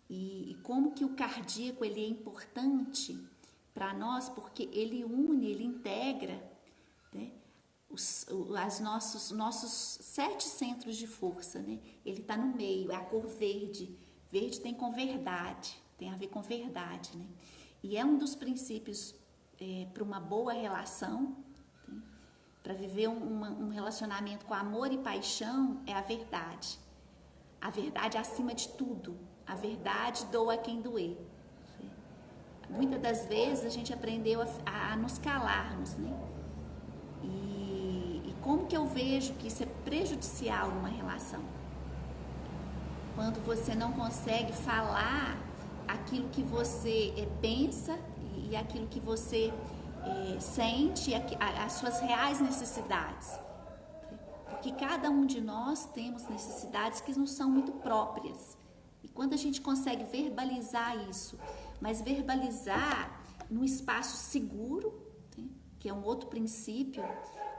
E como que o cardíaco ele é importante para nós, porque ele une, ele integra, né, nossos 7 centros de força, né? Ele está no meio, é a cor verde. Verde tem com verdade, tem a ver com verdade, né? E é um dos princípios para uma boa relação, né? Para viver um relacionamento com amor e paixão, é a verdade. A verdade acima de tudo. A verdade doa quem doer. Muitas das vezes a gente aprendeu a nos calarmos, né? E como que eu vejo que isso é prejudicial numa relação? Quando você não consegue falar aquilo que você pensa e aquilo que você sente, as suas reais necessidades. Porque cada um de nós temos necessidades que não são muito próprias. E quando a gente consegue verbalizar isso, mas verbalizar num espaço seguro, né, que é um outro princípio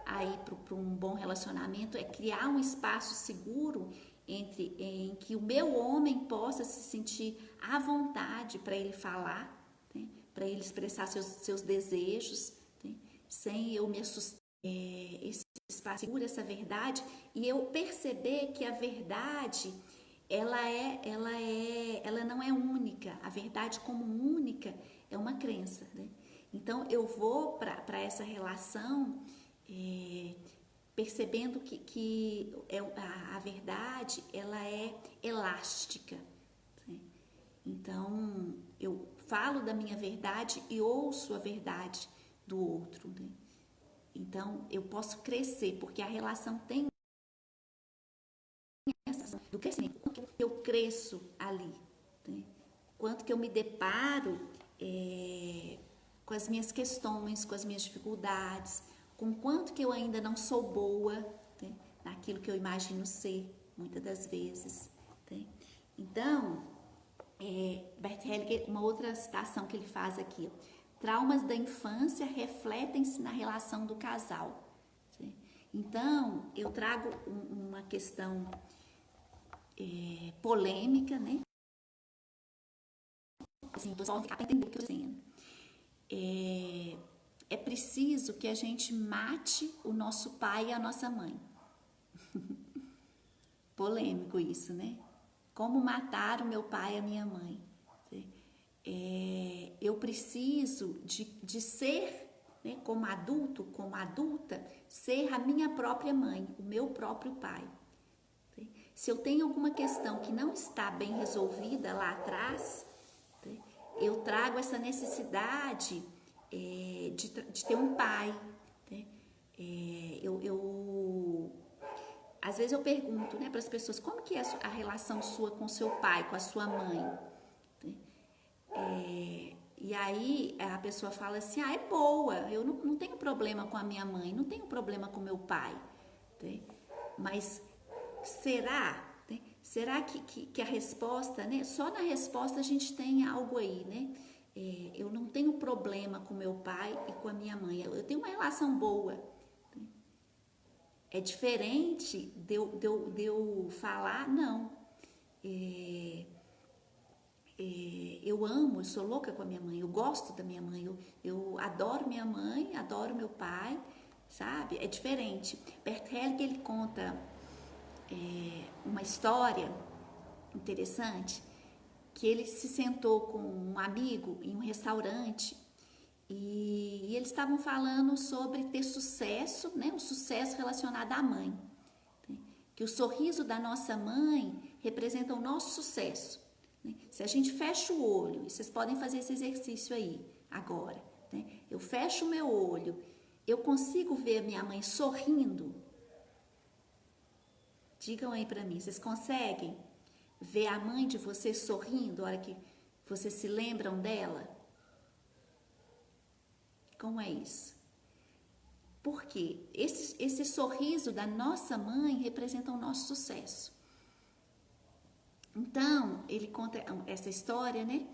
aí para um bom relacionamento, é criar um espaço seguro em que o meu homem possa se sentir à vontade para ele falar, né, para ele expressar seus desejos, né, sem eu me assustar. Esse espaço seguro, essa verdade, e eu perceber que a verdade ela não é única. A verdade como única é uma crença, né? Então eu vou para essa relação percebendo que a verdade ela é elástica, né? Então eu falo da minha verdade e ouço a verdade do outro, né? Então eu posso crescer, porque a relação tem essa do crescimento, quanto eu cresço ali, né? Quanto que eu me deparo com as minhas questões, com as minhas dificuldades, com quanto que eu ainda não sou boa, né, naquilo que eu imagino ser, muitas das vezes, né? Então, Bert Hellinger, uma outra citação que ele faz aqui, traumas da infância refletem-se na relação do casal, né? Então, eu trago uma questão polêmica, né? Assim, o pessoal fica entendendo o que eu estou dizendo. É preciso que a gente mate o nosso pai e a nossa mãe. Polêmico isso, né? Como matar o meu pai e a minha mãe? Eu preciso de ser, né, como adulto, como adulta, ser a minha própria mãe, o meu próprio pai. Se eu tenho alguma questão que não está bem resolvida lá atrás, eu trago essa necessidade de ter um pai, né? Às vezes eu pergunto, né, para as pessoas, como que é a relação sua com seu pai, com a sua mãe? E aí a pessoa fala assim, é boa, eu não tenho problema com a minha mãe, não tenho problema com meu pai, né? Mas será, né? Será que a resposta, né? Só na resposta a gente tem algo aí, né? Eu não tenho problema com meu pai e com a minha mãe, eu tenho uma relação boa, né? É diferente de eu falar, não. Eu amo, eu sou louca com a minha mãe, eu gosto da minha mãe, eu adoro minha mãe, adoro meu pai, sabe? É diferente. Bert Hellinger, ele conta uma história interessante, que ele se sentou com um amigo em um restaurante e eles estavam falando sobre ter sucesso, né? O sucesso relacionado à mãe, né? Que o sorriso da nossa mãe representa o nosso sucesso, né? Se a gente fecha o olho, e vocês podem fazer esse exercício aí agora, né? Eu fecho o meu olho, eu consigo ver minha mãe sorrindo? Digam aí pra mim, vocês conseguem ver a mãe de vocês sorrindo a hora que vocês se lembram dela? Como é isso? Porque esse sorriso da nossa mãe representa o nosso sucesso. Então, ele conta essa história, né?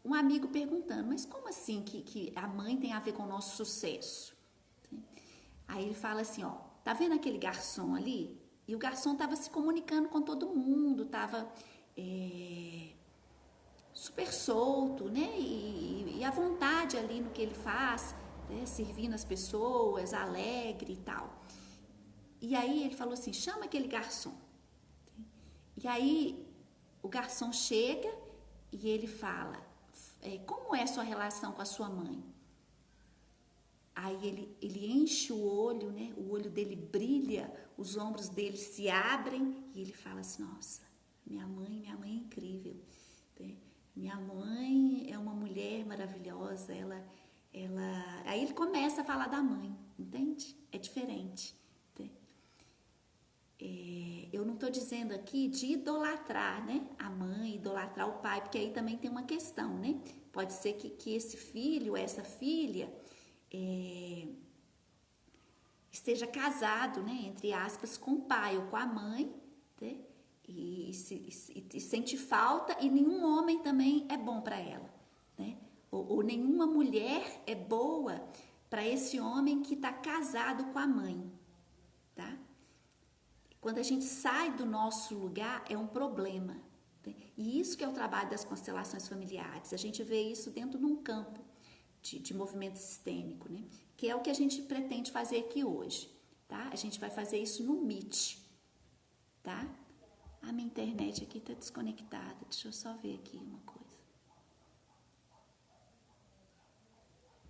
Um amigo perguntando, mas como assim que a mãe tem a ver com o nosso sucesso? Aí ele fala assim, ó, tá vendo aquele garçom ali? E o garçom estava se comunicando com todo mundo, estava super solto, né? E à vontade ali no que ele faz, né? Servindo as pessoas, alegre e tal. E aí ele falou assim, chama aquele garçom. E aí o garçom chega e ele fala, como é a sua relação com a sua mãe? Aí ele enche o olho, né? O olho dele brilha, os ombros dele se abrem e ele fala assim, nossa, minha mãe é incrível, né? Minha mãe é uma mulher maravilhosa, Aí ele começa a falar da mãe, entende? É diferente. Né? Eu não estou dizendo aqui de idolatrar, né? A mãe, idolatrar o pai, porque aí também tem uma questão, né? Pode ser que esse filho, essa filha, esteja casado, né? Entre aspas, com o pai ou com a mãe, né? E sente falta, e nenhum homem também é bom para ela, né? Ou nenhuma mulher é boa para esse homem que está casado com a mãe, tá? Quando a gente sai do nosso lugar, é um problema, né? E isso que é o trabalho das constelações familiares. A gente vê isso dentro de um campo de movimento sistêmico, né? Que é o que a gente pretende fazer aqui hoje, tá? A gente vai fazer isso no Meet, tá? A minha internet aqui tá desconectada, deixa eu só ver aqui uma coisa.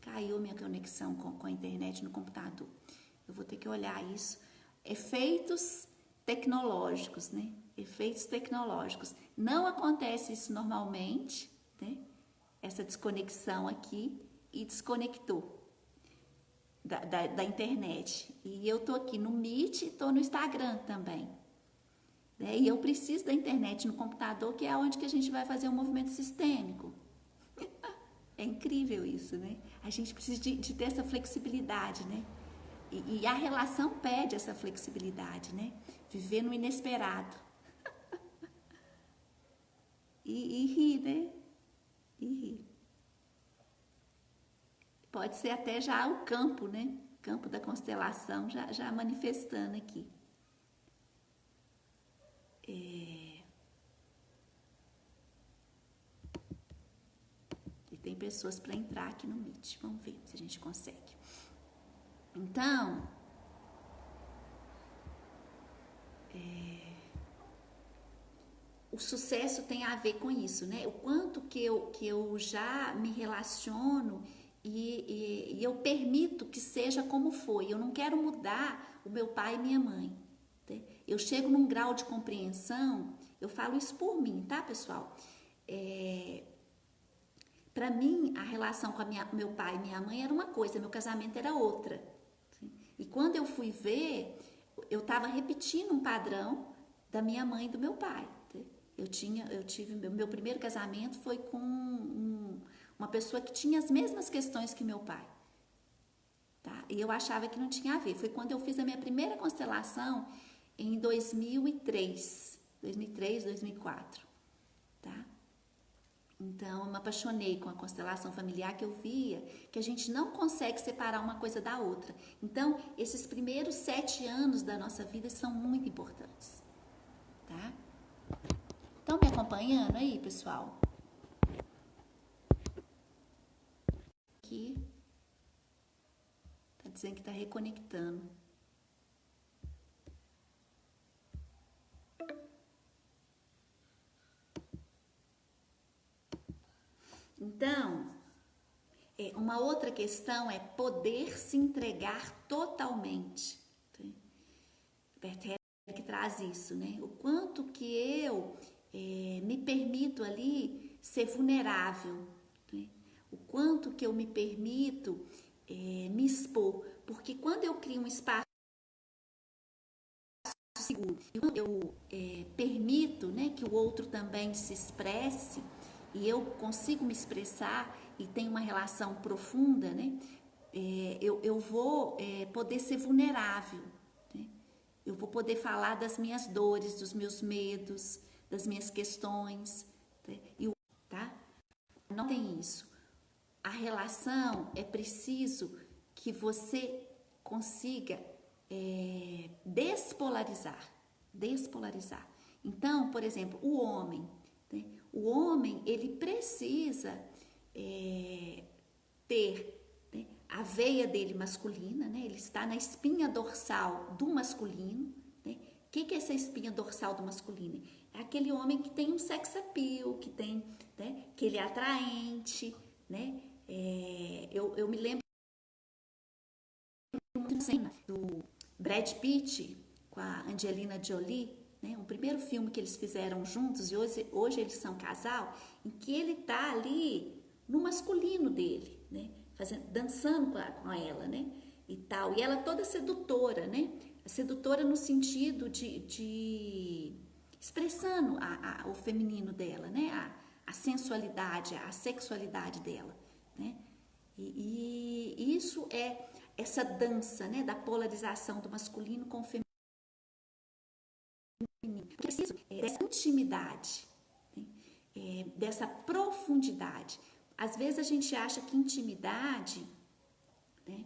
Caiu minha conexão com a internet no computador. Eu vou ter que olhar isso. Efeitos tecnológicos, né? Efeitos tecnológicos. Não acontece isso normalmente, né? Essa desconexão aqui, e desconectou da internet. E eu tô aqui no Meet e tô no Instagram também. Né? E eu preciso da internet no computador, que é onde que a gente vai fazer um movimento sistêmico. É incrível isso, né? A gente precisa de ter essa flexibilidade, né? E a relação pede essa flexibilidade, né? Viver no inesperado. E rir, né? E rir. Pode ser até já o campo, né? Campo da constelação já manifestando aqui. E tem pessoas para entrar aqui no Meet. Vamos ver se a gente consegue. Então, o sucesso tem a ver com isso, né? O quanto que eu já me relaciono e eu permito que seja como foi. Eu não quero mudar o meu pai e minha mãe. Né? Eu chego num grau de compreensão, eu falo isso por mim, tá, pessoal? Para mim, a relação com meu pai e minha mãe era uma coisa, meu casamento era outra. E quando eu fui ver, eu estava repetindo um padrão da minha mãe e do meu pai. Meu primeiro casamento foi com uma pessoa que tinha as mesmas questões que meu pai. Tá? E eu achava que não tinha a ver. Foi quando eu fiz a minha primeira constelação em 2003, 2004. Tá? Então, eu me apaixonei com a constelação familiar, que eu via que a gente não consegue separar uma coisa da outra. Então, esses primeiros 7 anos da nossa vida são muito importantes. Tá? Estão me acompanhando aí, pessoal? Aqui. Tá dizendo que tá reconectando. Então, uma outra questão é poder se entregar totalmente. Bert Hellinger que traz isso, né? O quanto que eu me permito ali ser vulnerável, né? O quanto que eu me permito me expor. Porque quando eu crio um espaço seguro, eu permito, né, que o outro também se expresse, e eu consigo me expressar e tenho uma relação profunda, né? Eu vou poder ser vulnerável, né? Eu vou poder falar das minhas dores, dos meus medos, das minhas questões, né? Tá? Não tem isso. A relação é preciso que você consiga despolarizar. Então, por exemplo, o homem, né? O homem, ele precisa ter, né, a veia dele masculina, né? Ele está na espinha dorsal do masculino, né? O que é essa espinha dorsal do masculino? É aquele homem que tem um sex appeal, que tem, né, que ele é atraente, né? Eu me lembro de uma cena do Brad Pitt com a Angelina Jolie, né? Um primeiro filme que eles fizeram juntos, e hoje eles são casal, em que ele tá ali no masculino dele, né? Dançando com ela, né? E tal. E ela toda sedutora, né? Sedutora no sentido de expressando o feminino dela, né? A sensualidade, a sexualidade dela, né? E isso é essa dança, né? Da polarização do masculino com o feminino. Preciso dessa intimidade, né? Dessa profundidade. Às vezes a gente acha que intimidade, né,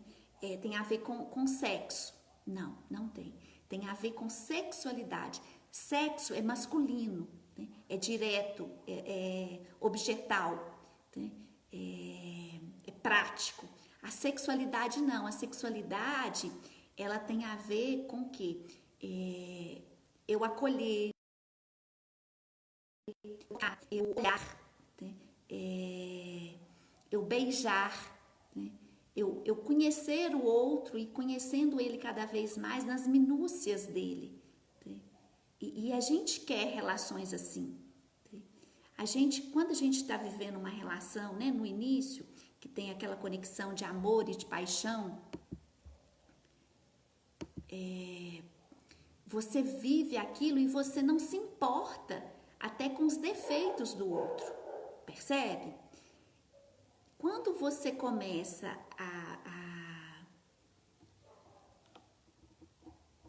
tem a ver com sexo. Não, não tem. Tem a ver com sexualidade. Sexo é masculino, né? É direto, é objetal, né? É prático. A sexualidade não. A sexualidade, ela tem a ver com o quê? Eu acolher, eu olhar, né? Eu beijar, né? Eu conhecer o outro e conhecendo ele cada vez mais nas minúcias dele, né? E a gente quer relações assim, né? Quando a gente está vivendo uma relação, né, no início, que tem aquela conexão de amor e de paixão, você vive aquilo e você não se importa até com os defeitos do outro, percebe? Quando você começa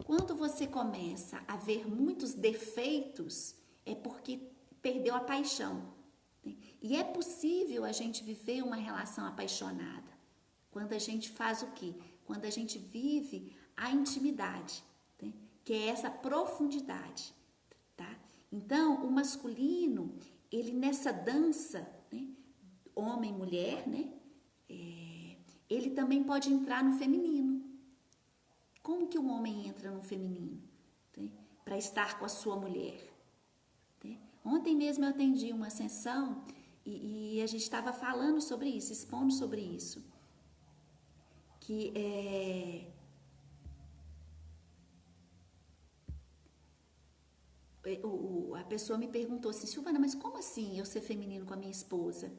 quando você começa a ver muitos defeitos, é porque perdeu a paixão, né? E é possível a gente viver uma relação apaixonada quando a gente faz o quê? Quando a gente vive a intimidade, né? Que é essa profundidade, tá? Então, o masculino, ele nessa dança, né, homem e mulher, né, ele também pode entrar no feminino. Como que um homem entra no feminino? Né, para estar com a sua mulher? Né? Ontem mesmo eu atendi uma sessão e a gente estava falando sobre isso, expondo sobre isso. Que a pessoa me perguntou assim, Silvana, mas como assim eu ser feminino com a minha esposa?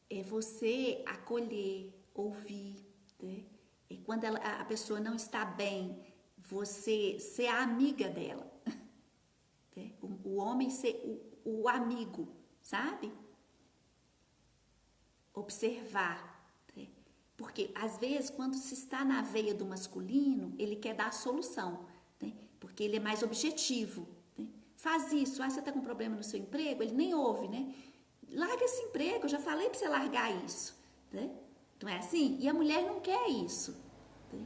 É você acolher, ouvir, né? E quando a pessoa não está bem, você ser a amiga dela, né? O homem ser o amigo, sabe? Observar, né? Porque às vezes quando se está na veia do masculino, ele quer dar a solução, né? Porque ele é mais objetivo, né? Faz isso, você está com problema no seu emprego, ele nem ouve, né? Larga esse emprego, eu já falei para você largar isso, né? Não é assim? E a mulher não quer isso, né?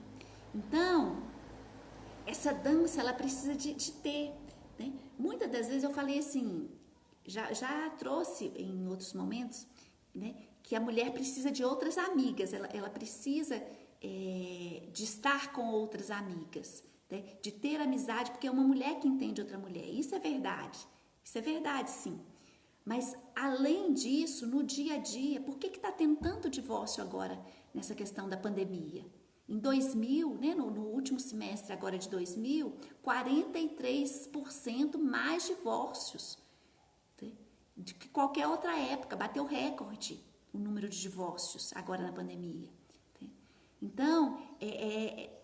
Então, essa dança, ela precisa de ter, né? Muitas das vezes eu falei assim, já trouxe em outros momentos, né? Que a mulher precisa de outras amigas, ela precisa de estar com outras amigas, né? De ter amizade, porque é uma mulher que entende outra mulher. Isso é verdade sim. Mas, além disso, no dia a dia, por que está tendo tanto divórcio agora nessa questão da pandemia? Em 2000, né, no último semestre agora de 2000, 43% mais divórcios, né, do que qualquer outra época. Bateu recorde o número de divórcios agora na pandemia. Né? Então,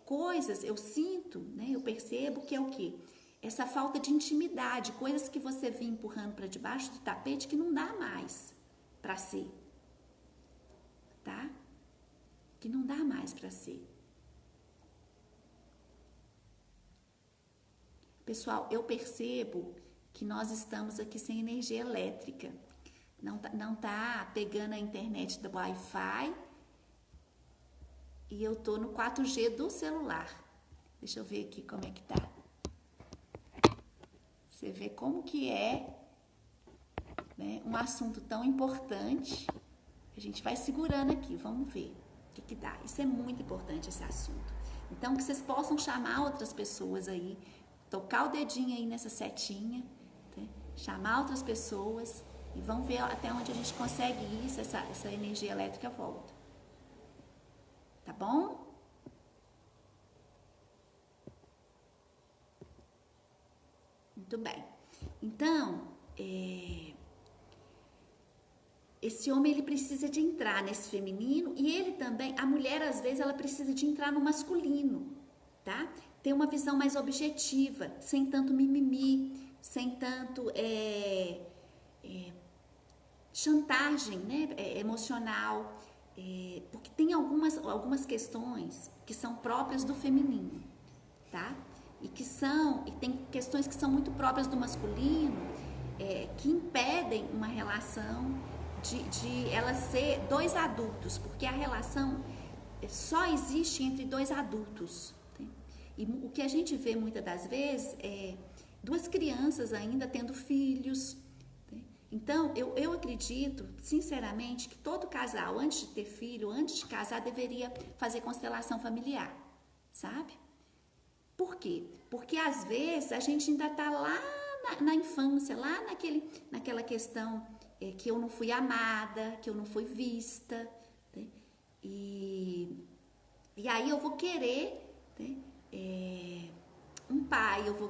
coisas, eu sinto, né, eu percebo que é o quê? Essa falta de intimidade, coisas que você vem empurrando para debaixo do tapete que não dá mais para ser, tá? Que não dá mais para ser. Pessoal, eu percebo que nós estamos aqui sem energia elétrica. Não tá pegando a internet do Wi-Fi e eu tô no 4G do celular. Deixa eu ver aqui como é que tá. Você vê como que é, né, um assunto tão importante. A gente vai segurando aqui, vamos ver o que dá. Isso é muito importante, esse assunto. Então, que vocês possam chamar outras pessoas aí, tocar o dedinho aí nessa setinha, né? Chamar outras pessoas e vamos ver até onde a gente consegue ir, se essa energia elétrica volta. Tá bom? Muito bem. Então, esse homem, ele precisa de entrar nesse feminino e ele também, a mulher às vezes ela precisa de entrar no masculino, tá? Ter uma visão mais objetiva, sem tanto mimimi, sem tanto chantagem, né, emocional, porque tem algumas questões que são próprias do feminino, tá? E tem questões que são muito próprias do masculino, que impedem uma relação de ela ser dois adultos, porque a relação só existe entre dois adultos. Tá? E o que a gente vê muitas das vezes é duas crianças ainda tendo filhos. Tá? Então, eu acredito, sinceramente, que todo casal, antes de ter filho, antes de casar, deveria fazer constelação familiar, sabe? Por quê? Porque às vezes a gente ainda está lá na infância, lá naquela questão que eu não fui amada, que eu não fui vista, né? E aí eu vou querer, né, um pai, eu vou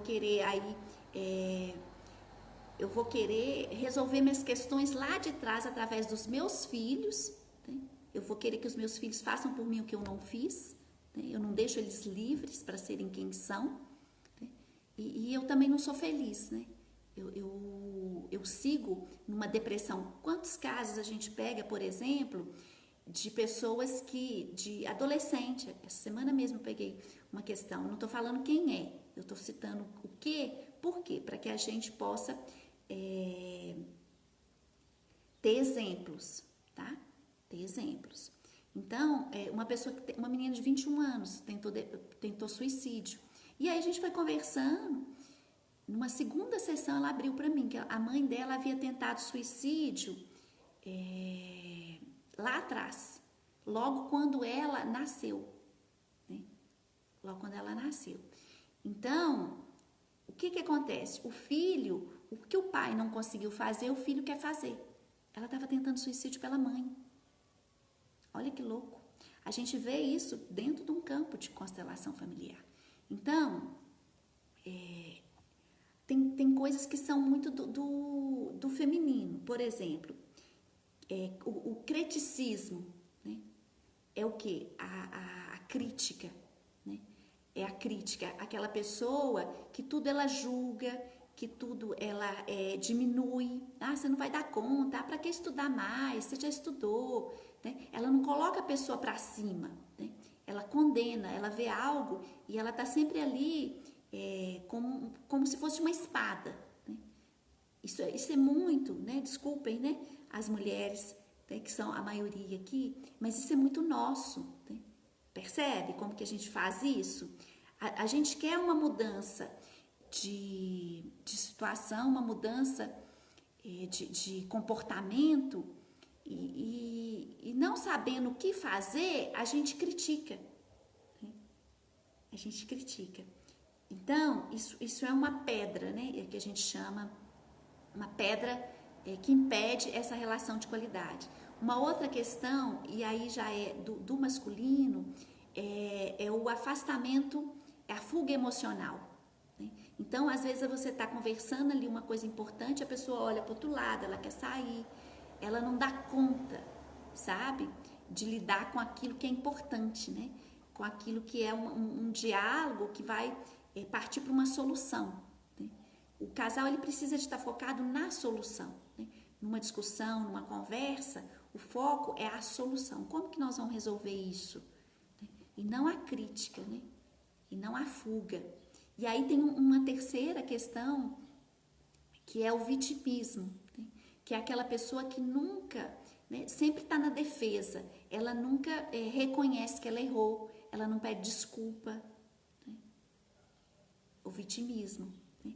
querer resolver minhas questões lá de trás através dos meus filhos, né? Eu vou querer que os meus filhos façam por mim o que eu não fiz, né? Eu não deixo eles livres para serem quem são, né? E eu também não sou feliz, né? Eu sigo numa depressão. Quantos casos a gente pega, por exemplo, de pessoas de adolescente, essa semana mesmo eu peguei uma questão, não estou falando quem é, eu estou citando o quê, por quê? Para que a gente possa ter exemplos, tá? Ter exemplos. Então, uma menina de 21 anos tentou suicídio. E aí a gente foi conversando. Numa segunda sessão, ela abriu para mim que a mãe dela havia tentado suicídio lá atrás, logo quando ela nasceu, né? Logo quando ela nasceu. Então, o que acontece? O filho, o que o pai não conseguiu fazer, o filho quer fazer. Ela estava tentando suicídio pela mãe. Olha que louco. A gente vê isso dentro de um campo de constelação familiar. Então, tem coisas que são muito do feminino. Por exemplo, o criticismo, né? É o quê? A crítica, né? É a crítica, aquela pessoa que tudo ela julga, que tudo ela diminui. Ah, você não vai dar conta, para que estudar mais? Você já estudou, né? Ela não coloca a pessoa para cima, né? Ela condena, ela vê algo e ela está sempre ali como se fosse uma espada, né? Isso é muito, né? Desculpem, né? As mulheres, né, que são a maioria aqui, mas isso é muito nosso, né? Percebe como que a gente faz isso? A gente quer uma mudança de situação, uma mudança de comportamento e não sabendo o que fazer, a gente critica, né? A gente critica. Então, isso é uma pedra, né? Que a gente chama uma pedra que impede essa relação de qualidade. Uma outra questão, e aí já é do masculino, é o afastamento, é a fuga emocional, né? Então, às vezes você está conversando ali uma coisa importante, a pessoa olha para o outro lado, ela quer sair, ela não dá conta, sabe? De lidar com aquilo que é importante, né? Com aquilo que é um diálogo que vai partir para uma solução, né? O casal ele precisa de estar focado na solução, né? Numa discussão, numa conversa, o foco é a solução. Como que nós vamos resolver isso? Né? E não a crítica, né? E não a fuga. E aí tem uma terceira questão, que é o vitimismo, né? Que é aquela pessoa que nunca, né, sempre está na defesa, ela nunca reconhece que ela errou, ela não pede desculpa, né? O vitimismo, né?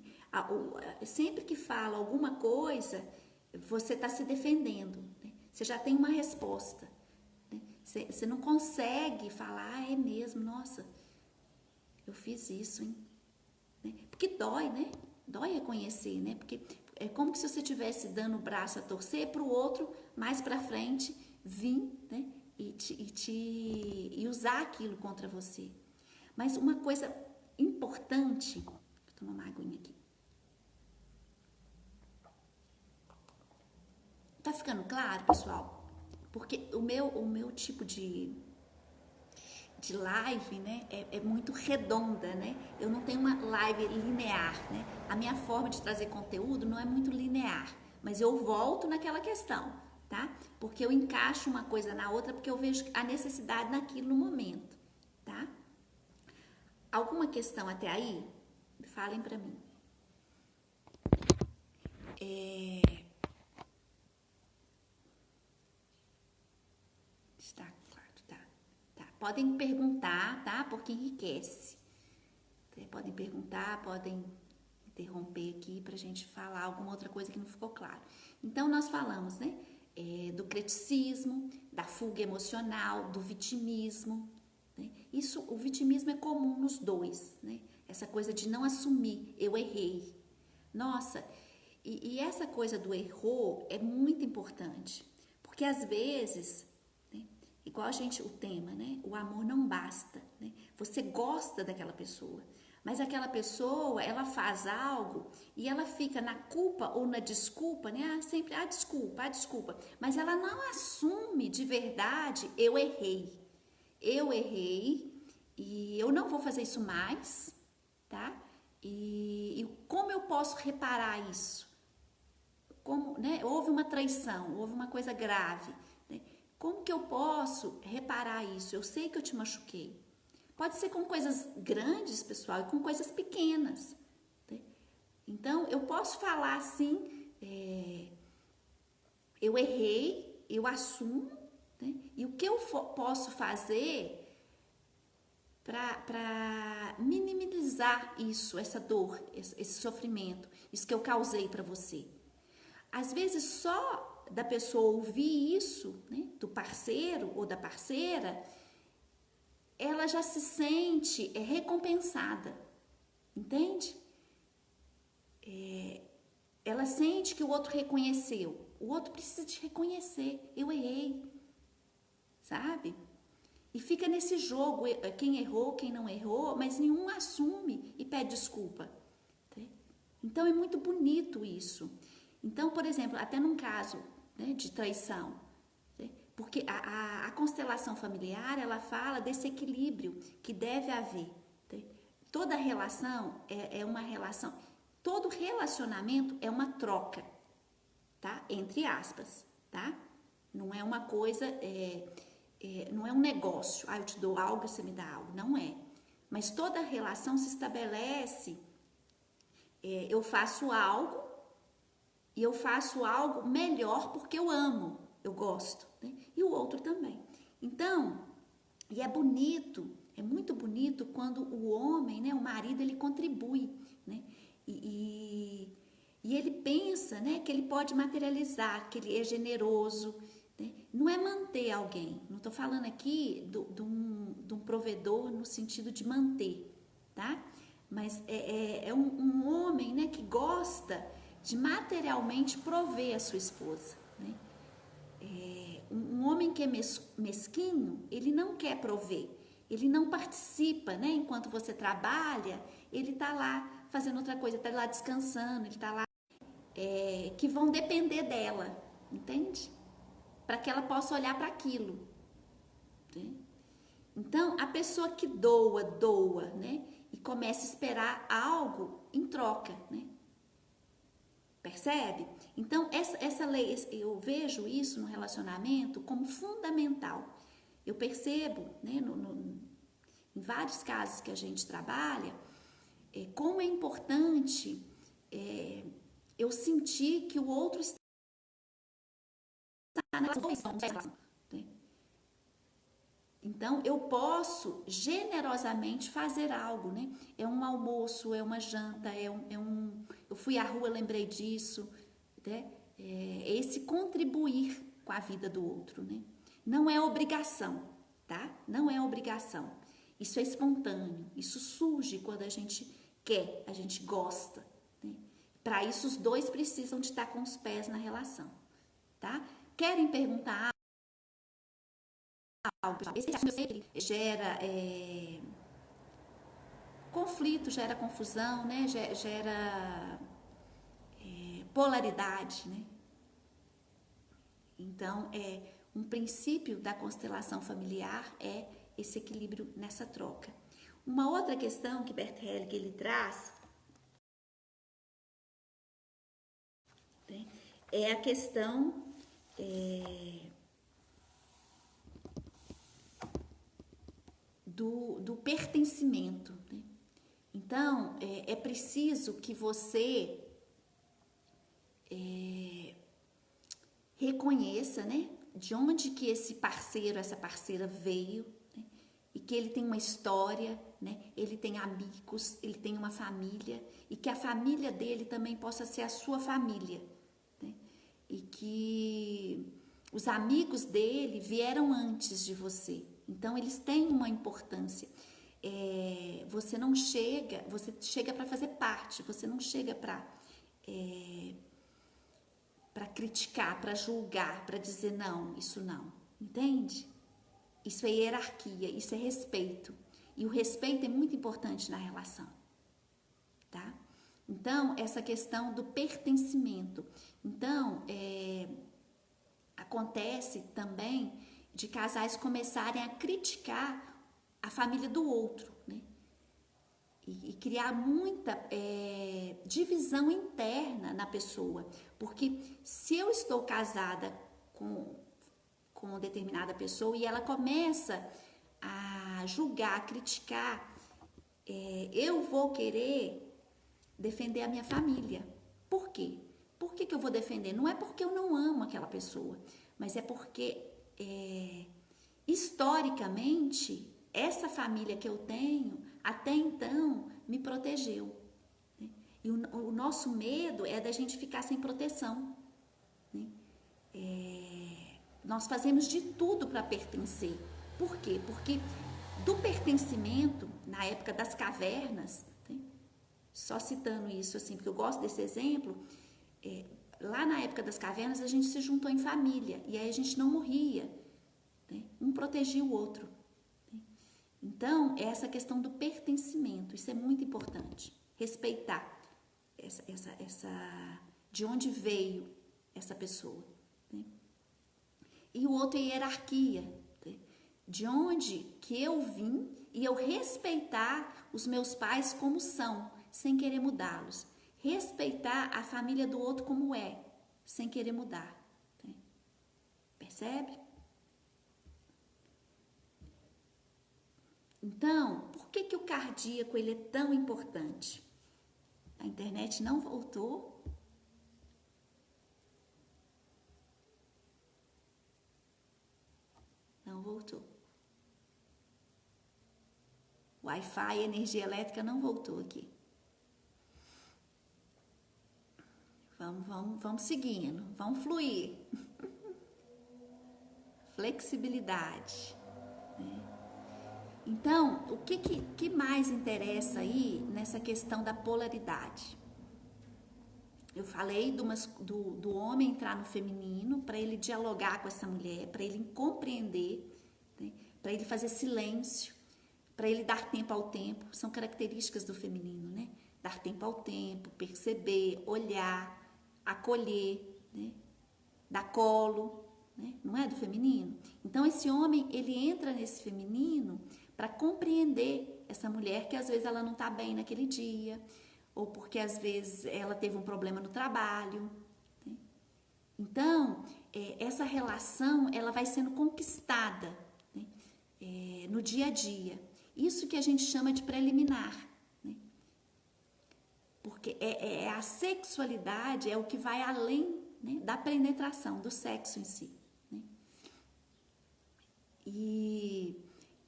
Sempre que fala alguma coisa, você está se defendendo, né? Você já tem uma resposta, né? Você não consegue falar, é mesmo, nossa, eu fiz isso, hein? Né? Porque dói, né? Dói reconhecer, né? Porque é como se você estivesse dando o braço a torcer para o outro, mais para frente, vir, né? E usar aquilo contra você. Mas uma coisa importante, vou tomar uma aguinha aqui. Tá ficando claro, pessoal? Porque o meu tipo de live, né, é muito redonda, né? Eu não tenho uma live linear, né? A minha forma de trazer conteúdo não é muito linear, mas eu volto naquela questão, tá? Porque eu encaixo uma coisa na outra, porque eu vejo a necessidade naquilo no momento, tá? Alguma questão até aí? Falem pra mim. Está claro, tá. Podem perguntar, tá? Porque enriquece. Podem perguntar, podem interromper aqui pra gente falar alguma outra coisa que não ficou claro. Então, nós falamos, né? Do criticismo, da fuga emocional, do vitimismo, né? Isso, o vitimismo é comum nos dois, né? Essa coisa de não assumir, eu errei. Nossa, e essa coisa do errou é muito importante, porque às vezes, né, igual o tema, né? O amor não basta, né? Você gosta daquela pessoa, mas aquela pessoa, ela faz algo e ela fica na culpa ou na desculpa, né? Sempre a desculpa. Mas ela não assume de verdade, eu errei e eu não vou fazer isso mais, tá? E como eu posso reparar isso? Como, né? Houve uma traição, houve uma coisa grave, né? Como que eu posso reparar isso? Eu sei que eu te machuquei. Pode ser com coisas grandes, pessoal, e com coisas pequenas. Né? Então, eu posso falar assim, eu errei, eu assumo, né? E o que eu posso fazer para minimizar isso, essa dor, esse sofrimento, isso que eu causei para você. Às vezes, só da pessoa ouvir isso, né, do parceiro ou da parceira, ela já se sente recompensada, entende? Ela sente que o outro reconheceu. O outro precisa te reconhecer. Eu errei, sabe? E fica nesse jogo, quem errou, quem não errou, mas nenhum assume e pede desculpa. Tá? Então é muito bonito isso. Então, por exemplo, até num caso, né, de traição, né? Porque a constelação familiar, ela fala desse equilíbrio que deve haver. Tá? Toda relação é uma relação, todo relacionamento é uma troca, tá? Entre aspas, tá? Não é uma coisa, não é um negócio, eu te dou algo, você me dá algo, não é. Mas toda relação se estabelece, eu faço algo e eu faço algo melhor porque eu amo, eu gosto, né? E o outro também. Então, e é bonito, é muito bonito quando o homem, né, o marido, ele contribui, né? E ele pensa, né, que ele pode materializar, que ele é generoso, né? Não é manter alguém, não estou falando aqui de um provedor no sentido de manter, tá? Mas é um homem, né, que gosta de materialmente prover a sua esposa, né? Um homem que é mesquinho, ele não quer prover, ele não participa, né? Enquanto você trabalha, ele tá lá fazendo outra coisa, tá lá descansando, ele tá lá, que vão depender dela, entende? Para que ela possa olhar para aquilo. Né? Então, a pessoa que doa, né? E começa a esperar algo em troca, né? Percebe? Então, essa lei, eu vejo isso no relacionamento como fundamental. Eu percebo, né, em vários casos que a gente trabalha, como é importante eu sentir que o outro está na relação, né? Então, eu posso generosamente fazer algo, né? É um almoço, é uma janta, é um eu fui à rua, lembrei disso, né? Esse contribuir com a vida do outro, né? Não é obrigação, tá? Não é obrigação. Isso é espontâneo, isso surge quando a gente quer, a gente gosta, né? Para isso, os dois precisam de estar com os pés na relação, tá? Querem perguntar algo? Esse gera conflito, gera confusão, né? Gera polaridade, né? Então, um princípio da constelação familiar é esse equilíbrio nessa troca. Uma outra questão que Bert Hellinger ele traz, né, é a questão do pertencimento, né? Então, é preciso que você reconheça, né, de onde que esse parceiro, essa parceira veio, né, e que ele tem uma história, né, ele tem amigos, ele tem uma família, e que a família dele também possa ser a sua família, né, e que os amigos dele vieram antes de você, então eles têm uma importância. Você não chega, você chega para fazer parte, você não chega para criticar, para julgar, para dizer não, isso não, entende? Isso é hierarquia, isso é respeito. E o respeito é muito importante na relação, tá? Então, essa questão do pertencimento. Então, acontece também de casais começarem a criticar a família do outro, né? E criar muita divisão interna na pessoa. Porque se eu estou casada com determinada pessoa e ela começa a julgar, a criticar, eu vou querer defender a minha família. Por quê? Por que eu vou defender? Não é porque eu não amo aquela pessoa, mas é porque historicamente essa família que eu tenho até então me protegeu, né? E o nosso medo é da gente ficar sem proteção, né? Nós fazemos de tudo para pertencer. Por quê? Porque do pertencimento, na época das cavernas, né? Só citando isso assim, porque eu gosto desse exemplo, lá na época das cavernas a gente se juntou em família e aí a gente não morria, né? Um protegia o outro. Então, essa questão do pertencimento, isso é muito importante. Respeitar de onde veio essa pessoa, né? E o outro é hierarquia, né? De onde que eu vim e eu respeitar os meus pais como são, sem querer mudá-los. Respeitar a família do outro como é, sem querer mudar, né? Percebe? Então, por que o cardíaco ele é tão importante? A internet não voltou? Não voltou. Wi-Fi, energia elétrica não voltou aqui. Vamos seguindo, vamos fluir. Flexibilidade, né? Então, o que mais interessa aí nessa questão da polaridade? Eu falei do homem entrar no feminino para ele dialogar com essa mulher, para ele compreender, né? Para ele fazer silêncio, para ele dar tempo ao tempo. São características do feminino, né? Dar tempo ao tempo, perceber, olhar, acolher, né? Dar colo, né? Não é do feminino? Então, esse homem, ele entra nesse feminino para compreender essa mulher que às vezes ela não está bem naquele dia, ou porque às vezes ela teve um problema no trabalho, né? Então, essa relação, ela vai sendo conquistada, né? No dia a dia. Isso que a gente chama de preliminar, né? Porque a sexualidade é o que vai além, né, da penetração, do sexo em si, né?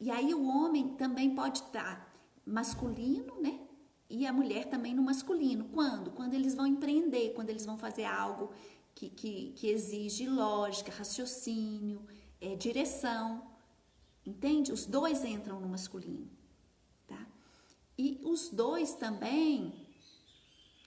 E aí o homem também pode estar masculino, né? e a mulher também no masculino. Quando? Quando eles vão empreender, quando eles vão fazer algo que exige lógica, raciocínio, direção, entende? Os dois entram no masculino, tá? E os dois também,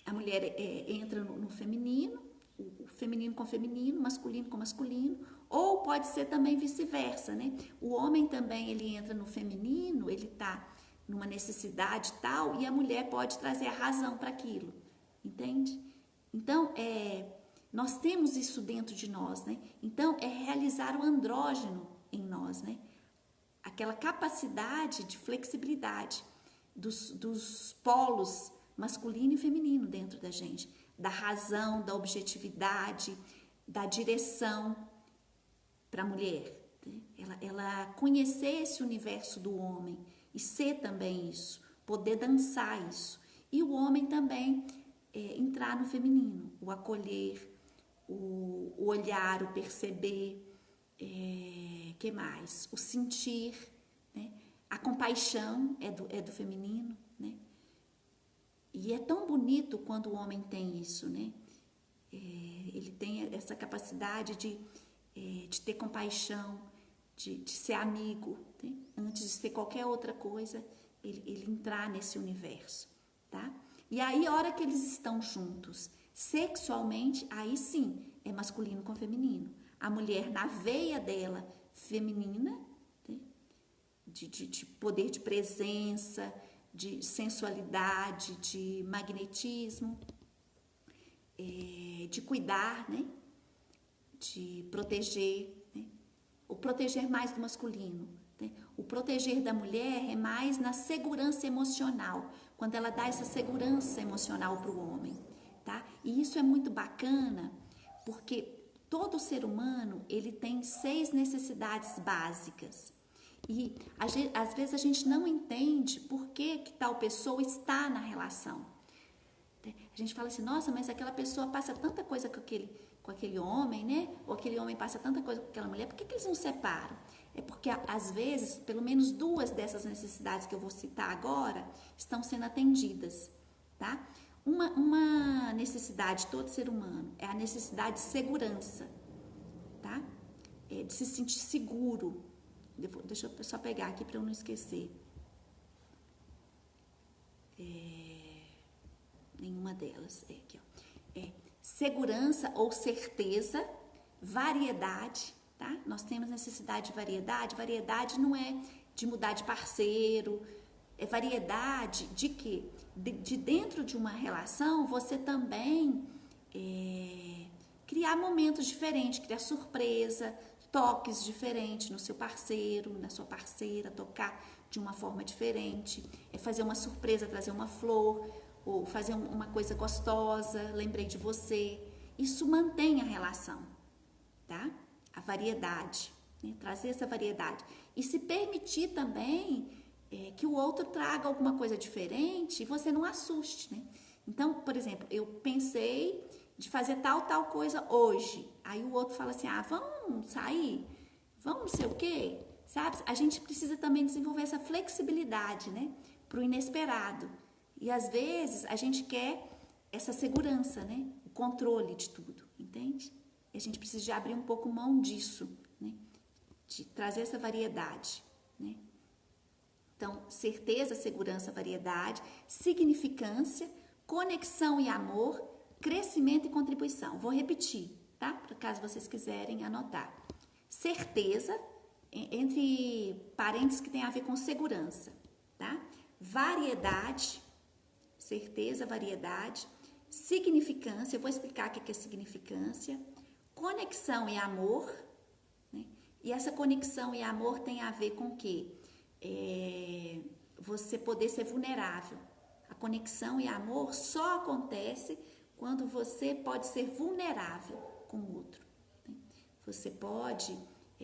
a mulher entra no feminino, o feminino com feminino, masculino com masculino, ou pode ser também vice-versa, né? O homem também, ele entra no feminino, ele tá numa necessidade tal, e a mulher pode trazer a razão para aquilo, entende? Então, nós temos isso dentro de nós, né? Então, é realizar o andrógeno em nós, né? Aquela capacidade de flexibilidade dos polos masculino e feminino dentro da gente, da razão, da objetividade, da direção para a mulher, né? Ela conhecer esse universo do homem e ser também isso, poder dançar isso. E o homem também entrar no feminino, o acolher, o olhar, o perceber, que mais? O sentir, né? A compaixão é do feminino, né? E é tão bonito quando o homem tem isso, né? Ele tem essa capacidade de ter compaixão, de ser amigo, né? Antes de ser qualquer outra coisa, ele entrar nesse universo, tá? E aí, a hora que eles estão juntos, sexualmente, aí sim, é masculino com feminino. A mulher na veia dela, feminina, né? de poder de presença, de sensualidade, de magnetismo, de cuidar, né? De proteger, né? O proteger mais do masculino, né? O proteger da mulher é mais na segurança emocional, quando ela dá essa segurança emocional para o homem, tá? E isso é muito bacana, porque todo ser humano, ele tem 6 necessidades básicas. E às vezes a gente não entende por que tal pessoa está na relação. A gente fala assim, nossa, mas aquela pessoa passa tanta coisa com aquele homem, né? Ou aquele homem passa tanta coisa com aquela mulher, por que eles não separam? É porque, às vezes, pelo menos 2 dessas necessidades que eu vou citar agora estão sendo atendidas, tá? Uma necessidade de todo ser humano é a necessidade de segurança, tá? De se sentir seguro. Deixa eu só pegar aqui para eu não esquecer. Nenhuma delas. Aqui, ó. Segurança ou certeza, variedade, tá? Nós temos necessidade de variedade. Variedade não é de mudar de parceiro, é variedade de quê? De dentro de uma relação, você também criar momentos diferentes, criar surpresa, toques diferentes no seu parceiro, na sua parceira, tocar de uma forma diferente, fazer uma surpresa, trazer uma flor, ou fazer uma coisa gostosa, lembrei de você. Isso mantém a relação, tá? A variedade, né? Trazer essa variedade. E se permitir também que o outro traga alguma coisa diferente e você não assuste, né? Então, por exemplo, eu pensei de fazer tal coisa hoje. Aí o outro fala assim, vamos sair? Vamos não sei o quê? Sabe? A gente precisa também desenvolver essa flexibilidade, né? Para o inesperado. E às vezes a gente quer essa segurança, né? O controle de tudo, entende? E a gente precisa de abrir um pouco mão disso, né? De trazer essa variedade, né? Então, certeza, segurança, variedade, significância, conexão e amor, crescimento e contribuição. Vou repetir, tá? Por caso vocês quiserem anotar. Certeza, entre parênteses que tem a ver com segurança, tá? Variedade, certeza, variedade, significância, eu vou explicar o que é significância, conexão e amor, né? E essa conexão e amor tem a ver com o quê? Você poder ser vulnerável. A conexão e amor só acontece quando você pode ser vulnerável com o outro, né? Você pode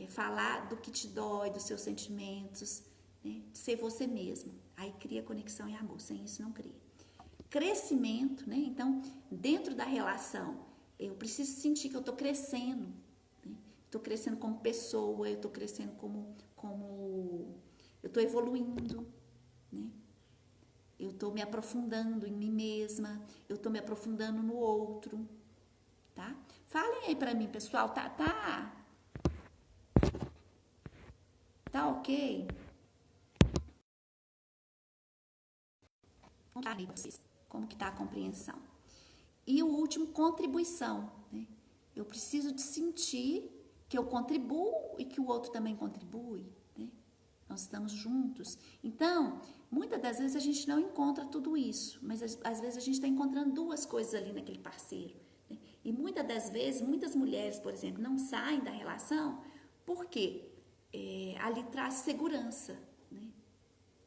falar do que te dói, dos seus sentimentos, né? Ser você mesmo. Aí cria conexão e amor, sem isso não cria. Crescimento, né? Então, dentro da relação, eu preciso sentir que eu estou crescendo, né? Estou crescendo como pessoa, eu estou crescendo como eu estou evoluindo, né? eu estou me aprofundando em mim mesma, eu estou me aprofundando no outro, tá? Falem aí pra mim, pessoal, tá ok? Contarei pra vocês como que tá a compreensão. E o último, contribuição, né? Eu preciso de sentir que eu contribuo e que o outro também contribui, né? Nós estamos juntos. Então, muitas das vezes a gente não encontra tudo isso, mas às vezes a gente está encontrando duas coisas ali naquele parceiro, né? E muitas das vezes, muitas mulheres, por exemplo, não saem da relação porque ali traz segurança, né?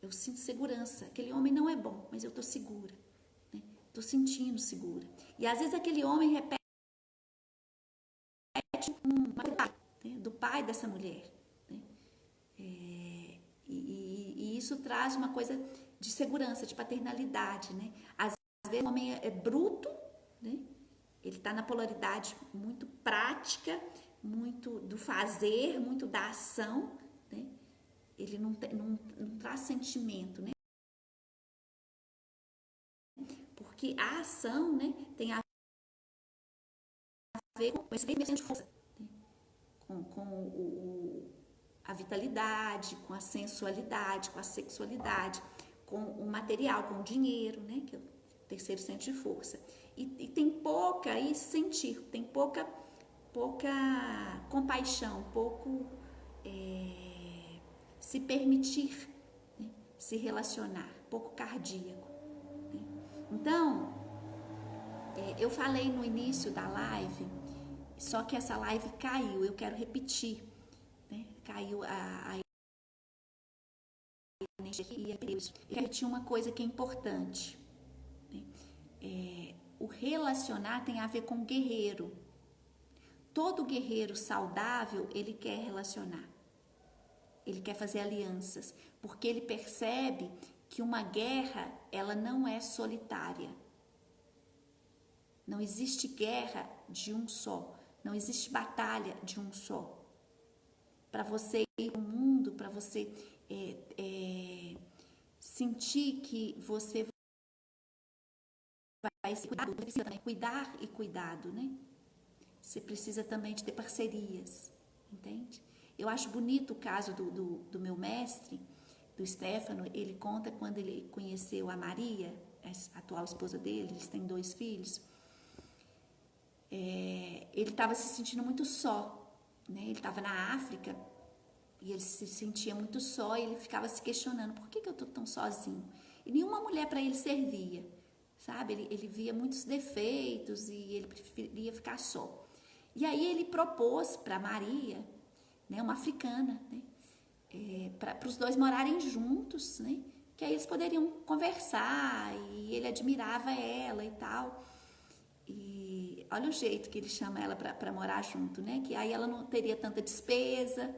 Eu sinto segurança. Aquele homem não é bom, mas eu estou segura, né? Estou sentindo segura. E às vezes aquele homem repete uma coisa, né, do pai dessa mulher, né? E isso traz uma coisa de segurança, de paternalidade, né? Às vezes o homem é bruto, né? Ele está na polaridade muito prática, muito do fazer, muito da ação, né? Ele não traz sentimento, né? Porque a ação, né, tem a ver com esse sentimento de força, né? Com a vitalidade, com a sensualidade, com a sexualidade, com o material, com o dinheiro, né? Que é o terceiro centro de força. E tem pouca aí sentir, tem pouca compaixão, pouco se permitir, né, se relacionar, pouco cardíaco, né? Então, eu falei no início da live, só que essa live caiu, eu quero repetir, né? Caiu a energia e eu quero repetir uma coisa que é importante, né? O relacionar tem a ver com guerreiro. Todo guerreiro saudável, ele quer relacionar. Ele quer fazer alianças, porque ele percebe que uma guerra, ela não é solitária. Não existe guerra de um só. Não existe batalha de um só. Para você ir no mundo, para você sentir que você vai se cuidar, você precisa também cuidar e cuidado, né? Você precisa também de ter parcerias, entende? Eu acho bonito o caso do meu mestre, do Stefano. Ele conta quando ele conheceu a Maria, a atual esposa dele, eles têm 2 filhos. Ele estava se sentindo muito só, né? Ele estava na África e ele se sentia muito só e ele ficava se questionando, por que eu estou tão sozinho? E nenhuma mulher para ele servia, sabe? Ele via muitos defeitos e ele preferia ficar só. E aí ele propôs para Maria, né, uma africana, né, para os dois morarem juntos, né, que aí eles poderiam conversar e ele admirava ela e tal. E olha o jeito que ele chama ela para morar junto, né, que aí ela não teria tanta despesa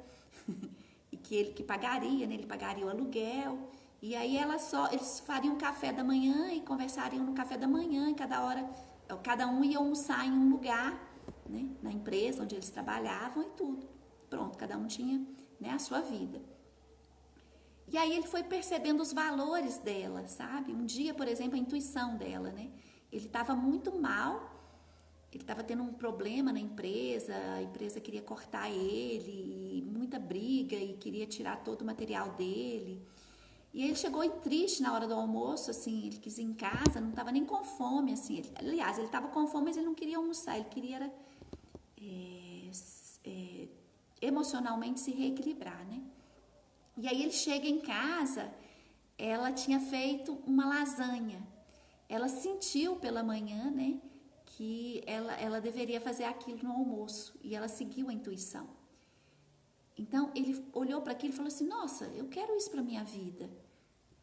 e que ele que pagaria, né, ele pagaria o aluguel. E aí eles fariam café da manhã e conversariam no café da manhã, e cada um ia almoçar em um lugar, né, na empresa onde eles trabalhavam e tudo. Pronto, cada um tinha, né, a sua vida. E aí ele foi percebendo os valores dela, sabe? Um dia, por exemplo, a intuição dela, né? Ele estava muito mal, ele estava tendo um problema na empresa, a empresa queria cortar ele, muita briga e queria tirar todo o material dele. E ele chegou triste na hora do almoço, assim, ele quis ir em casa, não estava nem com fome, assim. Aliás, ele estava com fome, mas ele não queria almoçar, ele queria emocionalmente se reequilibrar, né? E aí ele chega em casa, ela tinha feito uma lasanha. Ela sentiu pela manhã, né, que ela deveria fazer aquilo no almoço, e ela seguiu a intuição. Então ele olhou para aquilo e falou assim: nossa, eu quero isso para minha vida,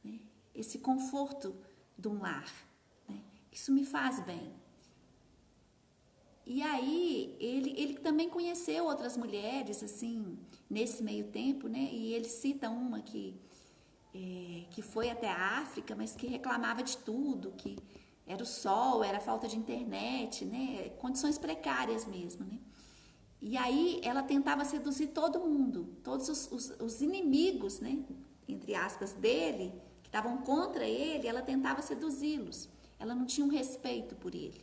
né? Esse conforto de um lar, né? Isso me faz bem. E aí ele também conheceu outras mulheres assim nesse meio tempo, né? E ele cita uma que foi até a África, mas que reclamava de tudo, que era o sol, era a falta de internet, né? Condições precárias mesmo, né? E aí ela tentava seduzir todo mundo, todos os inimigos, né, entre aspas, dele, que estavam contra ele, ela tentava seduzi-los. Ela não tinha um respeito por ele.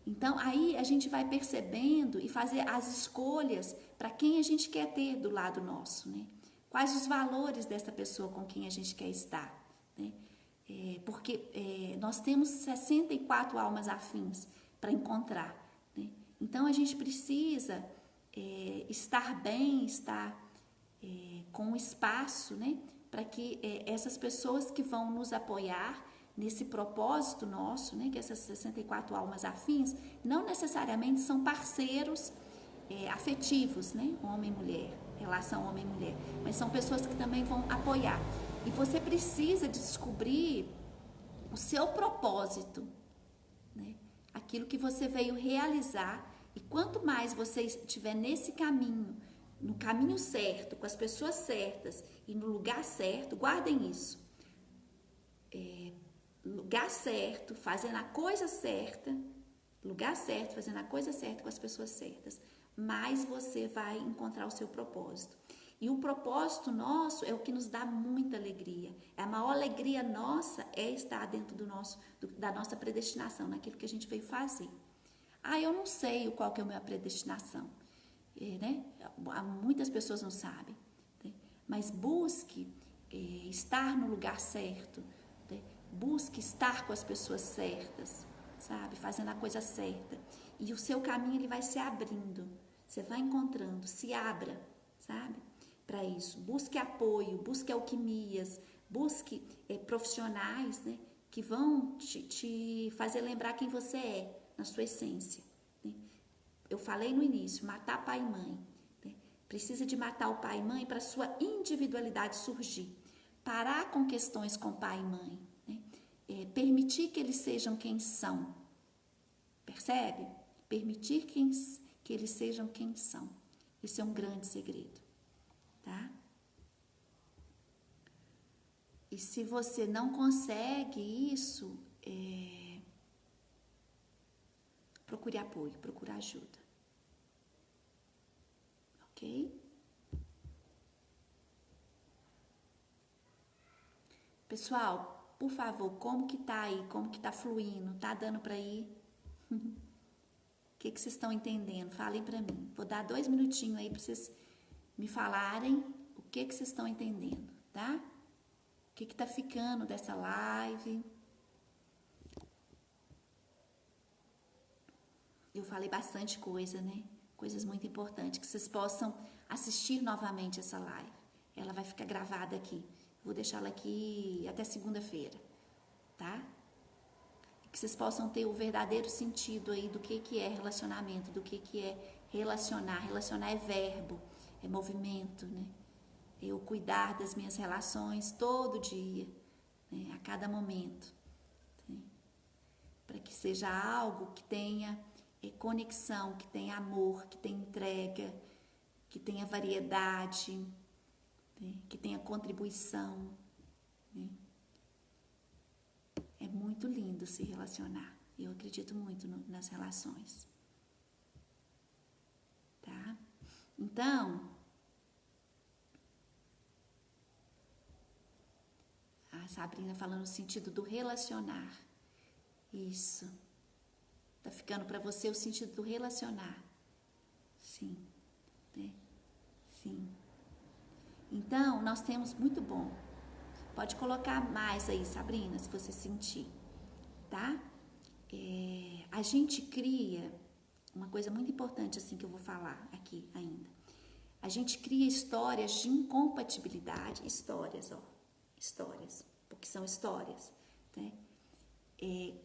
Então, aí a gente vai percebendo e fazer as escolhas para quem a gente quer ter do lado nosso, né? Quais os valores dessa pessoa com quem a gente quer estar, né? Porque nós temos 64 almas afins para encontrar, né? Então, a gente precisa estar bem, estar com espaço, né? Para que essas pessoas que vão nos apoiar nesse propósito nosso, né? Que essas 64 almas afins não necessariamente são parceiros afetivos, né? Homem e mulher, relação homem e mulher, mas são pessoas que também vão apoiar. E você precisa descobrir o seu propósito, né? Aquilo que você veio realizar, e quanto mais você estiver nesse caminho, no caminho certo, com as pessoas certas e no lugar certo, guardem isso. Lugar certo, fazendo a coisa certa, lugar certo, fazendo a coisa certa com as pessoas certas, mais você vai encontrar o seu propósito. E o propósito nosso é o que nos dá muita alegria. A maior alegria nossa é estar dentro da nossa predestinação, naquilo que a gente veio fazer. Eu não sei qual que é a minha predestinação, né? Muitas pessoas não sabem, né? Mas busque estar no lugar certo, né? Busque estar com as pessoas certas, sabe? Fazendo a coisa certa. E o seu caminho ele vai se abrindo. Você vai encontrando, se abra, sabe? Para isso. Busque apoio, busque alquimias, busque profissionais, né? Que vão te fazer lembrar quem você é, na sua essência, né? Eu falei no início, matar pai e mãe, né? Precisa de matar o pai e mãe para sua individualidade surgir. Parar com questões com pai e mãe, né? Permitir que eles sejam quem são. Percebe? Permitir que eles sejam quem são. Isso é um grande segredo, tá? E se você não consegue isso, procure apoio, procure ajuda. Ok? Pessoal, por favor, como que tá aí? Como que tá fluindo? Tá dando para ir? O que vocês estão entendendo? Falem para mim. Vou dar 2 minutinhos aí para vocês me falarem o que vocês estão entendendo, tá? O que tá ficando dessa live? Eu falei bastante coisa, né? Coisas muito importantes, que vocês possam assistir novamente essa live. Ela vai ficar gravada aqui. Vou deixá-la aqui até segunda-feira, tá? Que vocês possam ter o verdadeiro sentido aí do que é relacionamento, do que é relacionar. Relacionar é verbo, é movimento, né? Eu cuidar das minhas relações todo dia, né? A cada momento, né? Para que seja algo que tenha conexão, que tenha amor, que tenha entrega, que tenha variedade, né? Que tenha contribuição, né? É muito lindo se relacionar. Eu acredito muito nas relações. Tá? Então, a Sabrina falando no sentido do relacionar. Isso. Tá ficando para você o sentido do relacionar. Sim. Né? Sim. Então, nós temos muito bom. Pode colocar mais aí, Sabrina, se você sentir, tá? A gente cria, uma coisa muito importante assim que eu vou falar aqui ainda. A gente cria histórias de incompatibilidade, histórias, porque são histórias, né?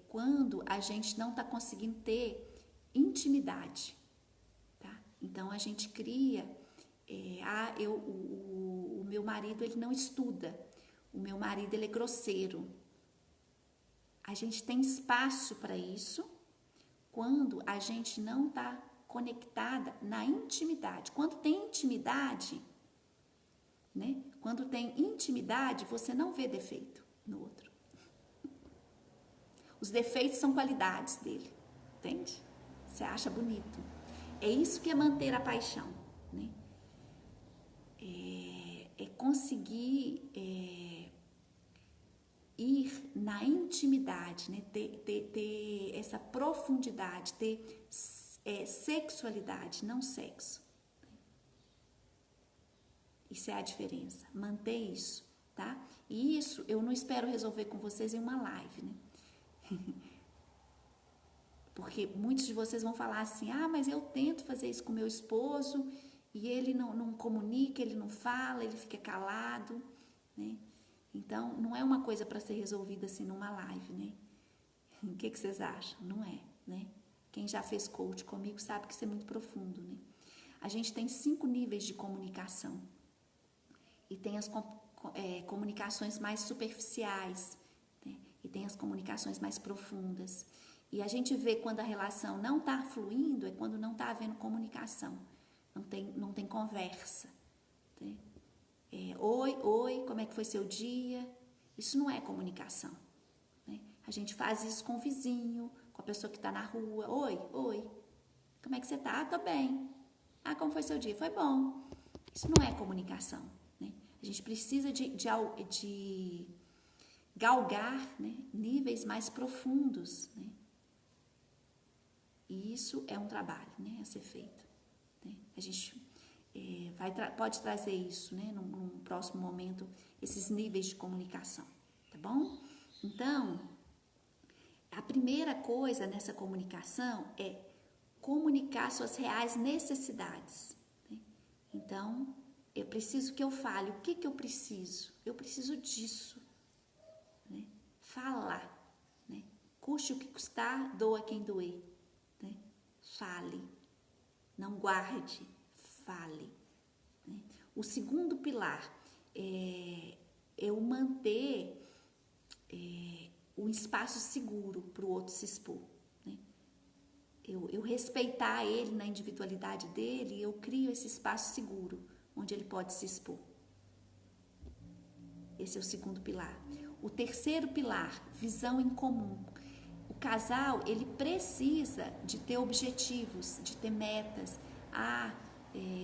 Quando a gente não está conseguindo ter intimidade, tá? Então a gente cria, o meu marido ele não estuda. O meu marido, ele é grosseiro. A gente tem espaço para isso quando a gente não está conectada na intimidade. Quando tem intimidade, né? Quando tem intimidade, você não vê defeito no outro. Os defeitos são qualidades dele, entende? Você acha bonito. É isso que é manter a paixão, né? É conseguir ir na intimidade, né? Ter essa profundidade, ter sexualidade, não sexo. Isso é a diferença. Manter isso, tá? E isso eu não espero resolver com vocês em uma live, né? Porque muitos de vocês vão falar assim, mas eu tento fazer isso com meu esposo e ele não comunica, ele não fala, ele fica calado, né? Então, não é uma coisa para ser resolvida assim numa live, né? O que vocês acham? Não é, né? Quem já fez coach comigo sabe que isso é muito profundo, né? A gente tem 5 níveis de comunicação. E tem as comunicações mais superficiais, né? E tem as comunicações mais profundas. E a gente vê quando a relação não está fluindo, é quando não está havendo comunicação, não tem conversa. Né? Oi, como é que foi seu dia? Isso não é comunicação. Né? A gente faz isso com o vizinho, com a pessoa que está na rua. Oi, como é que você está? Tô bem. Como foi seu dia? Foi bom. Isso não é comunicação. Né? A gente precisa de galgar, né, níveis mais profundos, né? E isso é um trabalho, né, a ser feito. Né? A gente pode trazer isso, né, num próximo momento, esses níveis de comunicação, tá bom? Então, a primeira coisa nessa comunicação é comunicar suas reais necessidades. Né? Então, eu preciso que eu fale. O que eu preciso? Eu preciso disso. Né? Falar. Né? Custe o que custar, doa quem doer. Né? Fale. Não guarde. Fale. Né? O segundo pilar é eu manter um espaço seguro para o outro se expor. Né? Eu respeitar ele na individualidade dele, eu crio esse espaço seguro onde ele pode se expor. Esse é o segundo pilar. O terceiro pilar, visão em comum. O casal, ele precisa de ter objetivos, de ter metas,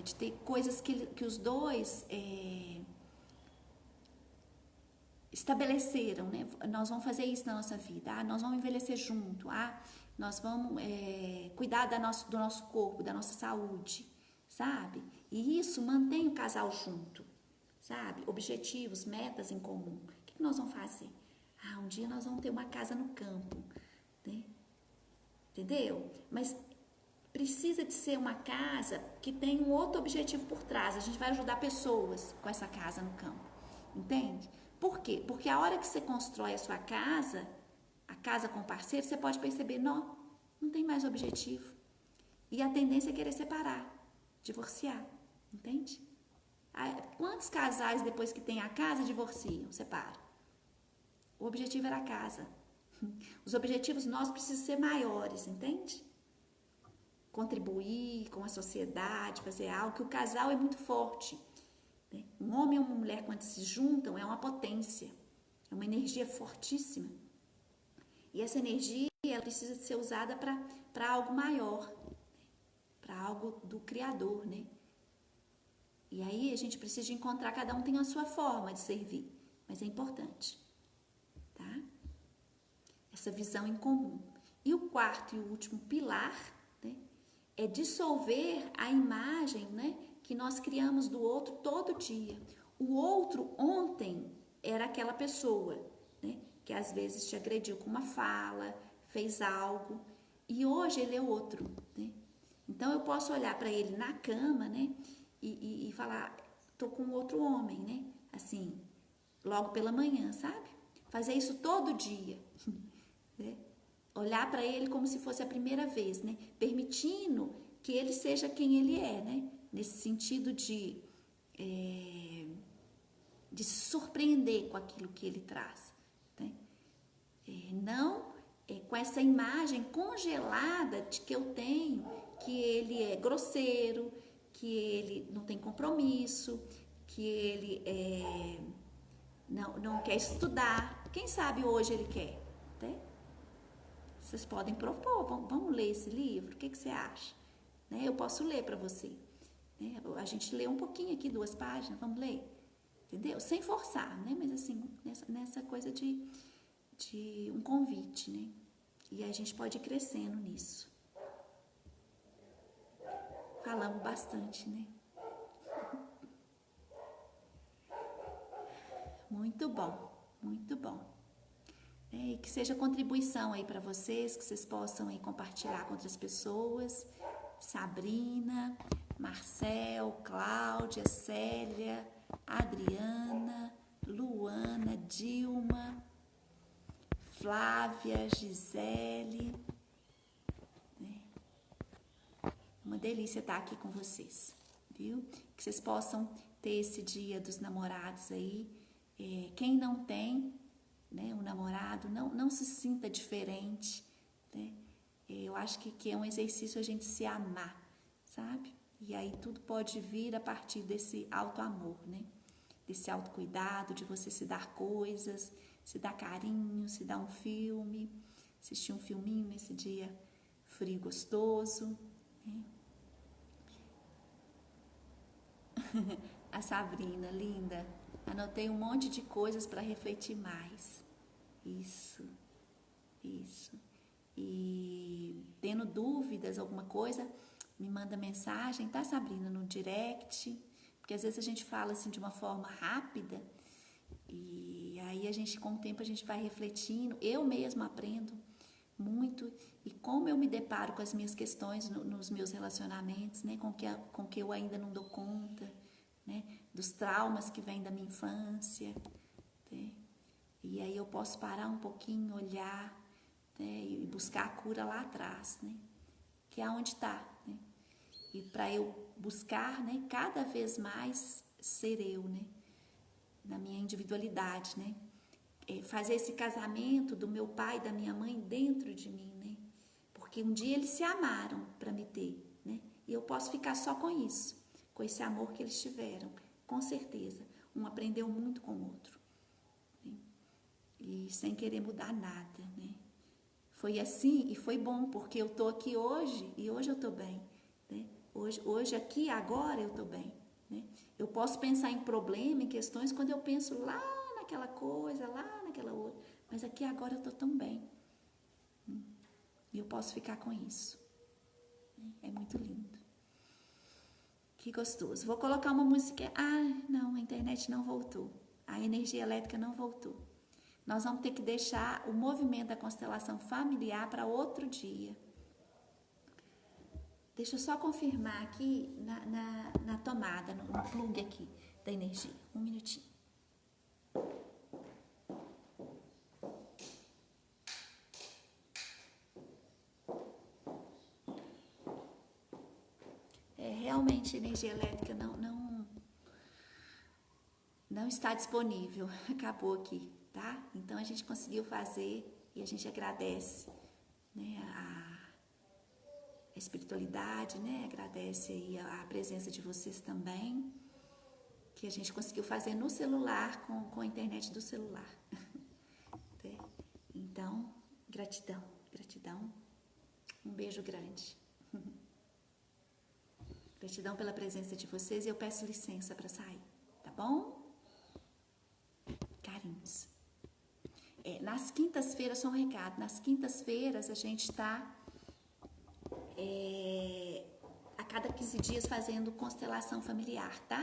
de ter coisas que os dois estabeleceram, né? Nós vamos fazer isso na nossa vida, nós vamos envelhecer junto, nós vamos cuidar do nosso corpo, da nossa saúde, sabe? E isso mantém o casal junto, sabe? Objetivos, metas em comum. O que nós vamos fazer? Um dia nós vamos ter uma casa no campo, né? Entendeu? Mas precisa de ser uma casa que tem um outro objetivo por trás. A gente vai ajudar pessoas com essa casa no campo, entende? Por quê? Porque a hora que você constrói a sua casa, a casa com o parceiro, você pode perceber, não tem mais objetivo. E a tendência é querer separar, divorciar, entende? Quantos casais, depois que tem a casa, divorciam, separam? O objetivo era a casa. Os objetivos nossos precisam ser maiores, entende? Contribuir com a sociedade, fazer algo, que o casal é muito forte. Né? Um homem e uma mulher, quando se juntam, é uma potência, é uma energia fortíssima. E essa energia, ela precisa ser usada para algo maior, né? Para algo do Criador, né? E aí a gente precisa de encontrar, cada um tem a sua forma de servir, mas é importante, tá? Essa visão em comum. E o quarto e o último pilar, né, é dissolver a imagem, né, que nós criamos do outro todo dia. O outro ontem era aquela pessoa, né, que às vezes te agrediu com uma fala, fez algo, e hoje ele é outro, né? Então eu posso olhar para ele na cama, né, e falar, tô com outro homem, né? Assim, logo pela manhã, sabe? Fazer isso todo dia, né? Olhar para ele como se fosse a primeira vez, né? Permitindo que ele seja quem ele é, né? Nesse sentido de se surpreender com aquilo que ele traz, né? Não com essa imagem congelada de que eu tenho, que ele é grosseiro, que ele não tem compromisso, que ele não quer estudar. Quem sabe hoje ele quer, né? Vocês podem propor, vamos ler esse livro, o que você acha? Né? Eu posso ler para você. Né? A gente lê um pouquinho aqui, 2 páginas, vamos ler? Entendeu? Sem forçar, né? Mas assim, nessa coisa de um convite, né? E a gente pode ir crescendo nisso. Falamos bastante, né? Muito bom, muito bom. E que seja contribuição aí para vocês, que vocês possam aí compartilhar com outras pessoas. Sabrina, Marcel, Cláudia, Célia, Adriana, Luana, Dilma, Flávia, Gisele. Uma delícia estar aqui com vocês, viu? Que vocês possam ter esse dia dos namorados aí. Quem não tem, né, um namorado, não se sinta diferente, né? Eu acho que é um exercício a gente se amar, sabe? E aí tudo pode vir a partir desse auto-amor, né? Desse autocuidado, de você se dar coisas, se dar carinho, se dar um filme, assistir um filminho nesse dia frio e gostoso, né? A Sabrina, linda, anotei um monte de coisas para refletir mais. Isso. E tendo dúvidas, alguma coisa, me manda mensagem, tá, Sabrina, no direct, porque às vezes a gente fala assim de uma forma rápida e aí a gente, com o tempo, a gente vai refletindo. Eu mesma aprendo muito e como eu me deparo com as minhas questões nos meus relacionamentos, né, com que eu ainda não dou conta, né, dos traumas que vêm da minha infância, né, e aí eu posso parar um pouquinho, olhar, né, e buscar a cura lá atrás, né, que é onde está, né, e para eu buscar, né, cada vez mais ser eu, né, na minha individualidade, né, fazer esse casamento do meu pai e da minha mãe dentro de mim, né? Porque um dia eles se amaram para me ter, né? E eu posso ficar só com isso, com esse amor que eles tiveram, com certeza. Um aprendeu muito com o outro, né? E sem querer mudar nada, né? Foi assim e foi bom, porque eu tô aqui hoje e hoje eu tô bem, né? Hoje aqui, agora eu tô bem, né? Eu posso pensar em problema, em questões, quando eu penso lá naquela coisa, lá naquela outra. Mas aqui agora eu tô tão bem. E eu posso ficar com isso. É muito lindo. Que gostoso. Vou colocar uma música. Ah, não, a internet não voltou. A energia elétrica não voltou. Nós vamos ter que deixar o movimento da constelação familiar para outro dia. Deixa eu só confirmar aqui na tomada, no plug aqui da energia. Um minutinho. Realmente a energia elétrica não está disponível, acabou aqui, tá? Então a gente conseguiu fazer e a gente agradece, né, a espiritualidade, né? Agradece aí a presença de vocês também, que a gente conseguiu fazer no celular, com a internet do celular. Então, gratidão, um beijo grande. Gratidão pela presença de vocês e eu peço licença para sair, tá bom? Carinhos. Nas quintas-feiras, só um recado, nas quintas-feiras a gente está a cada 15 dias fazendo constelação familiar, tá?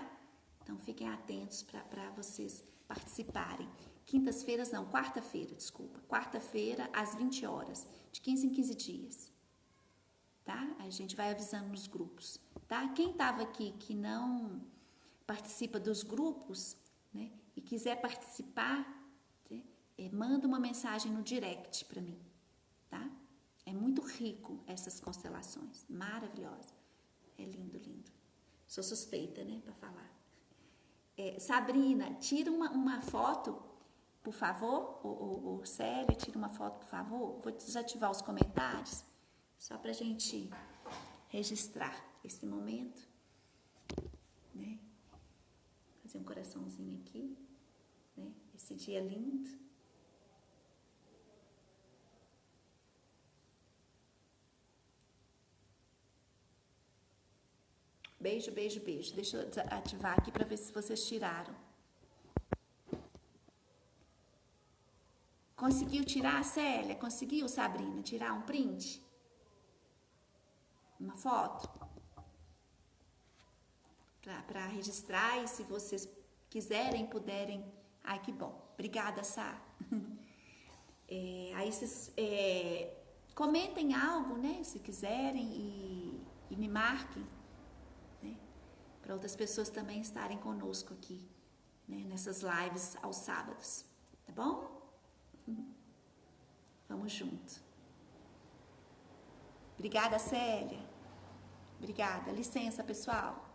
Então fiquem atentos para vocês participarem. Quintas-feiras não, quarta-feira, desculpa. Quarta-feira às 20 horas, de 15 em 15 dias. Tá? A gente vai avisando nos grupos, tá? Quem estava aqui que não participa dos grupos, né, e quiser participar, né, manda uma mensagem no direct para mim, tá? É muito rico essas constelações, maravilhosa. É lindo, lindo. Sou suspeita, né, para falar. Sabrina, tira uma foto, por favor, ou Célia, tira uma foto, por favor. Vou desativar os comentários. Só para a gente registrar esse momento, né? Fazer um coraçãozinho aqui, né? Esse dia lindo. Beijo, beijo, beijo. Deixa eu ativar aqui para ver se vocês tiraram. Conseguiu tirar, Célia? Conseguiu, Sabrina, tirar um print? Uma foto? Para registrar, e se vocês quiserem, puderem. Ai, que bom. Obrigada, Sá. Aí vocês comentem algo, né? Se quiserem, e me marquem, né? Para outras pessoas também estarem conosco aqui, né? Nessas lives aos sábados. Tá bom? Vamos junto. Obrigada, Célia. Obrigada. Licença, pessoal.